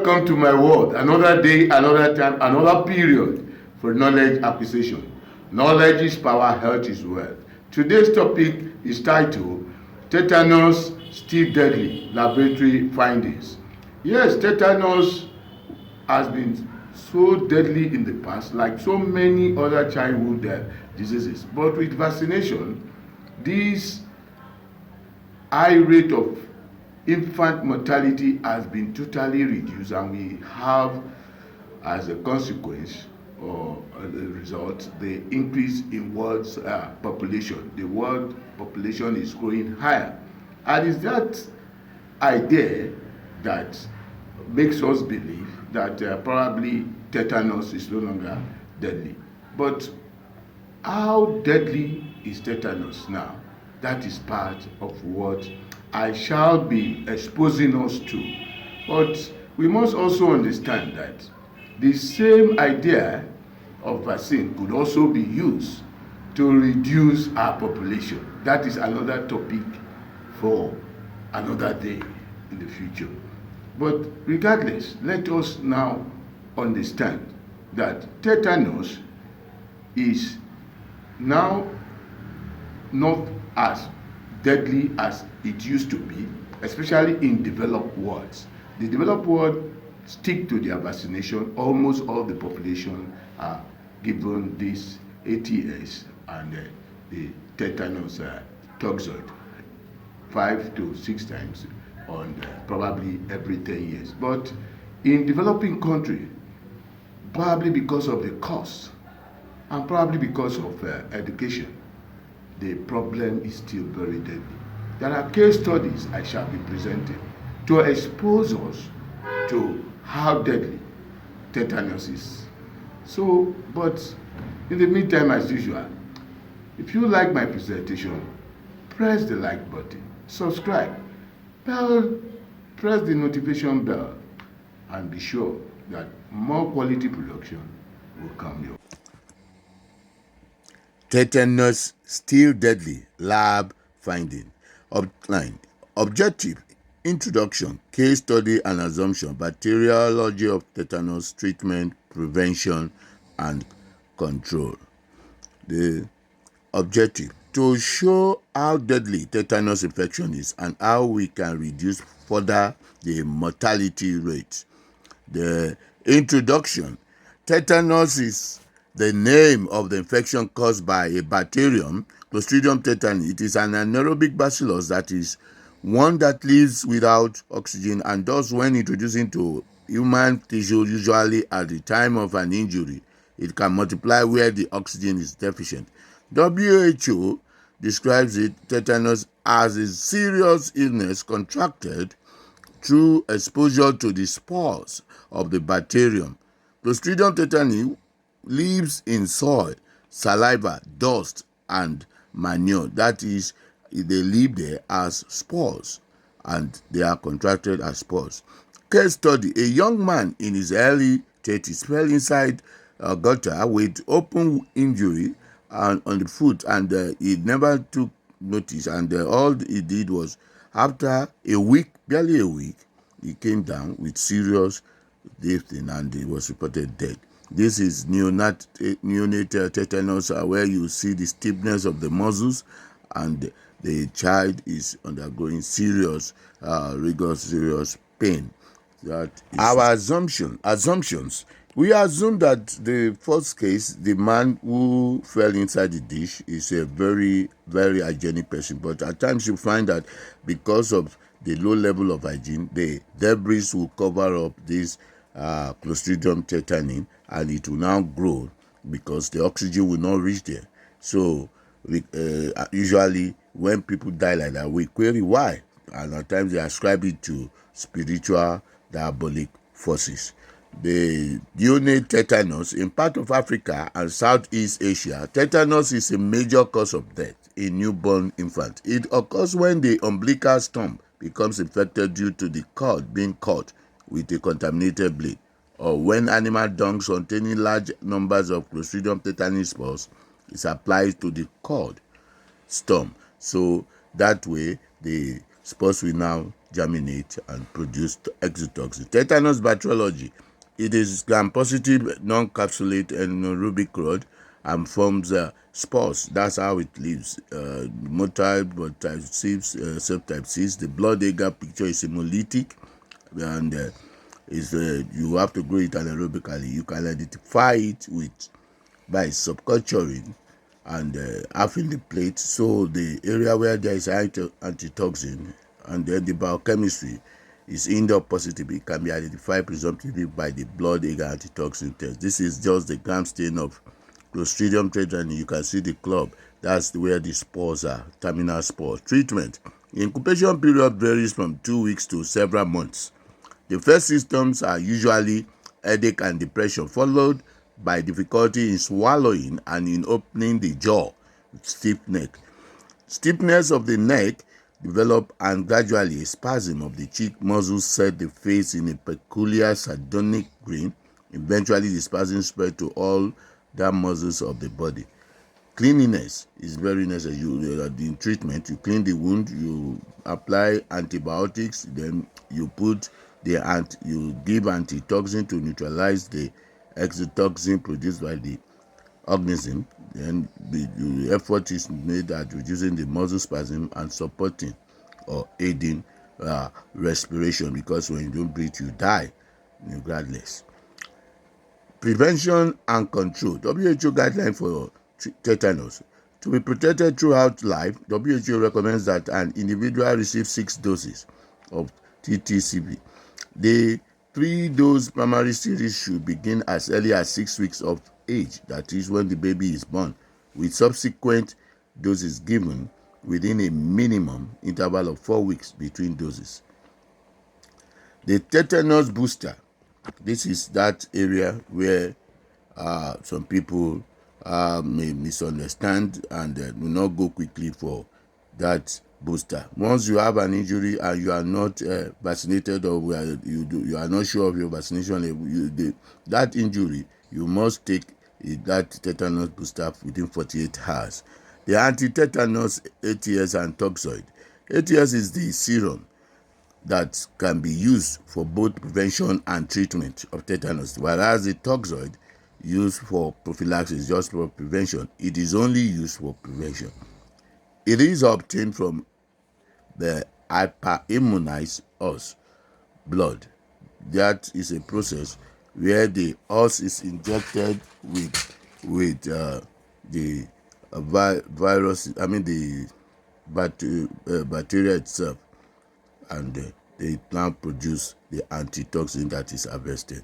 Welcome to my world. Another day, another time, another period for knowledge acquisition. Knowledge is power, health is wealth. Today's topic is titled Tetanus Still Deadly, Laboratory Findings. Yes, tetanus has been so deadly in the past, like so many other childhood diseases. But with vaccination, this high rate of infant mortality has been totally reduced, and we have, as a consequence or the result, the increase in world's population. The world population is growing higher, and it's that idea that makes us believe that probably tetanus is no longer deadly. But how deadly is tetanus now? That is part of what I shall be exposing us to. But we must also understand that the same idea of vaccine could also be used to reduce our population. That is another topic for another day in the future. But regardless, let us now understand that tetanus is now not as deadly as it used to be, especially in developed worlds. The developed world stick to their vaccination. Almost all the population are given this ATS and the tetanus toxoid 5 to 6 times on probably every 10 years. But in developing countries, probably because of the cost and probably because of education, the problem is still very deadly. There are case studies I shall be presenting to expose us to how deadly tetanus is. So, but in the meantime, as usual, if you like my presentation, press the like button, subscribe, press the notification bell, and be sure that more quality production will come your way. Tetanus still deadly, lab finding. Outline. Objective. Introduction, case study and assumption, bacteriology of tetanus, treatment, prevention, and control. The objective, to show how deadly tetanus infection is and how we can reduce further the mortality rate. The introduction, tetanus is the name of the infection caused by a bacterium, Clostridium tetani. It is an anaerobic bacillus, that is one that lives without oxygen, and thus when introduced into human tissue, usually at the time of an injury, it can multiply where the oxygen is deficient. WHO describes tetanus as a serious illness contracted through exposure to the spores of the bacterium. Clostridium tetani lives in soil, saliva, dust, and manure. That is, they live there as spores, and they are contracted as spores. Case study, a young man in his early 30s fell inside a gutter with open injury on the foot, and he never took notice, and all he did was, after a week, barely a week, he came down with serious lifting, and he was reported dead. This is neonatal tetanus, where you see the stiffness of the muscles, and the child is undergoing serious serious pain. That is our assumptions. We assume that the first case, the man who fell inside the dish, is a very, very hygienic person. But at times you find that because of the low level of hygiene, the debris will cover up this Clostridium tetani, and it will now grow because the oxygen will not reach there. So usually when people die like that, we query why, and at times they ascribe it to spiritual diabolic forces. The neonate tetanus in part of Africa and Southeast Asia, tetanus is a major cause of death in newborn infants. It occurs when the umbilical stump becomes infected due to the cord being cut with a contaminated blade, or when animal dung containing large numbers of Clostridium tetani spores is applied to the cord stump. So that way the spores will now germinate and produce exotoxin. Tetanus bacteriology. It is gram-positive, non-capsulate anaerobic rod and forms spores. That's how it lives. Motile, but type 6, subtype 6. The blood agar picture is hemolytic, and you have to grow it anaerobically. You can identify it by subculturing and having the plate, so the area where there is antitoxin, and then the biochemistry is indoor positive. It can be identified presumptively by the blood agar antitoxin test. This is just the gram stain of Clostridium tetani. You can see the club. That's where the spores are, terminal spores. Treatment. The incubation period varies from 2 weeks to several months. The first symptoms are usually headache and depression, followed by difficulty in swallowing and in opening the jaw, stiff neck. Stiffness of the neck develop, and gradually a spasm of the cheek muscles set the face in a peculiar sardonic grin. Eventually the spasm spread to all the muscles of the body. Cleanliness is very necessary. In treatment, you clean the wound, you apply antibiotics, then you you give antitoxin to neutralize the exotoxin produced by the organism. Then the effort is made at reducing the muscle spasm and supporting or aiding respiration, because when you don't breathe, you die regardless. Prevention and control. WHO guideline for tetanus. To be protected throughout life, WHO recommends that an individual receive 6 doses of TTCB. The 3-dose primary series should begin as early as 6 weeks of age, that is when the baby is born, with subsequent doses given within a minimum interval of 4 weeks between doses. The tetanus booster. This is that area where some people may misunderstand and will not go quickly for that booster. Once you have an injury and you are not vaccinated, or you are not sure of your vaccination level, that injury, you must take that tetanus booster within 48 hours. The anti-tetanus ATS and toxoid. ATS is the serum that can be used for both prevention and treatment of tetanus, whereas the toxoid used for prophylaxis, just for prevention. It is only used for prevention. It is obtained from the hyperimmunized horse blood. That is a process where the horse is injected with the virus, the bacteria itself, and they now produce the antitoxin that is harvested.